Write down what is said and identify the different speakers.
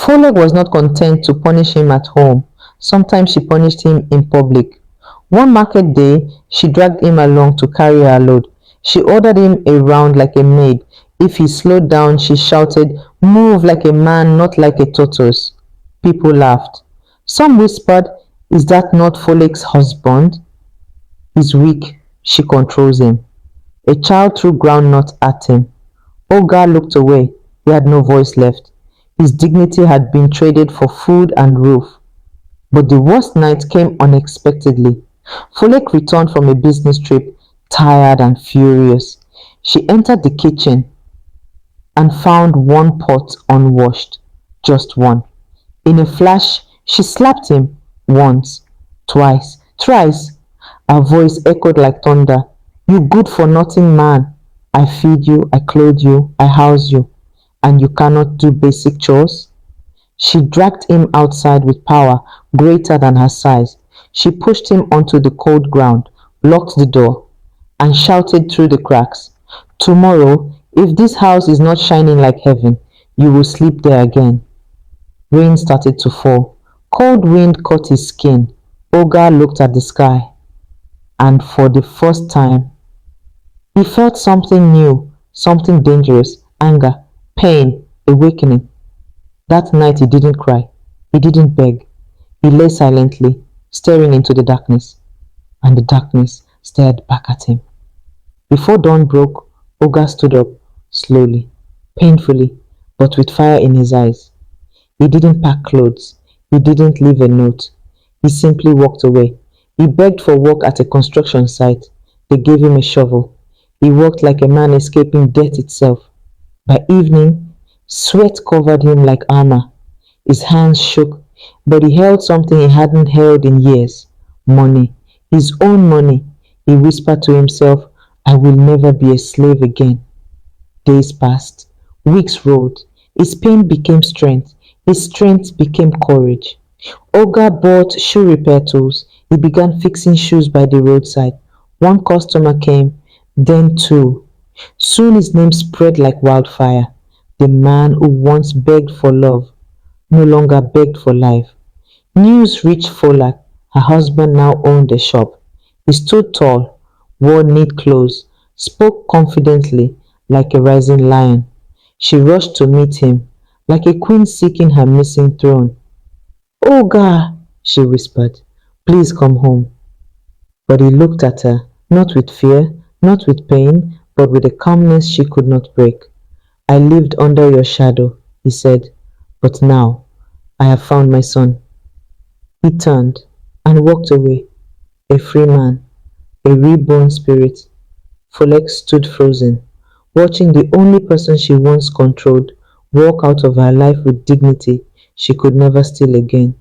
Speaker 1: Folek was not content to punish him at home. Sometimes she punished him in public. One market day, she dragged him along to carry her load. She ordered him around like a maid. If he slowed down, she shouted, "Move like a man, not like a tortoise." People laughed. Some whispered, "Is that not Folek's husband? He's weak. She controls him." A child threw groundnut at him. Ogar looked away. He had no voice left. His dignity had been traded for food and roof. But the worst night came unexpectedly. Folek returned from a business trip, tired and furious. She entered the kitchen and found one pot unwashed. Just one. In a flash, she slapped him once, twice, thrice. Her voice echoed like thunder. "You good for nothing man. I feed you, I clothe you, I house you, and you cannot do basic chores?" She dragged him outside with power greater than her size. She pushed him onto the cold ground, locked the door, and shouted through the cracks, "Tomorrow, if this house is not shining like heaven, you will sleep there again." Rain started to fall. Cold wind caught his skin. Ogar looked at the sky, and for the first time, he felt something new, something dangerous, anger, pain, awakening. That night he didn't cry. He didn't beg. He lay silently, staring into the darkness, and the darkness stared back at him. Before dawn broke, Ogar stood up, slowly, painfully, but with fire in his eyes. He didn't pack clothes. He didn't leave a note. He simply walked away. He begged for work at a construction site. They gave him a shovel. He worked like a man escaping death itself. By evening, sweat covered him like armor. His hands shook, but he held something he hadn't held in years. Money. His own money. He whispered to himself, "I will never be a slave again." Days passed. Weeks rolled. His pain became strength. His strength became courage. Olga bought shoe repair tools. He began fixing shoes by the roadside. One customer came, then two. Soon his name spread like wildfire. The man who once begged for love no longer begged for life. News reached Folak. Her husband now owned a shop. He stood tall, wore neat clothes, spoke confidently like a rising lion. She rushed to meet him, like a queen seeking her missing throne. "Ogar," she whispered, "please come home." But he looked at her, not with fear, not with pain, but with a calmness she could not break. "I lived under your shadow," he said, "but now I have found my son." He turned and walked away, a free man, a reborn spirit. Folek stood frozen, watching the only person she once controlled walk out of her life with dignity she could never steal again.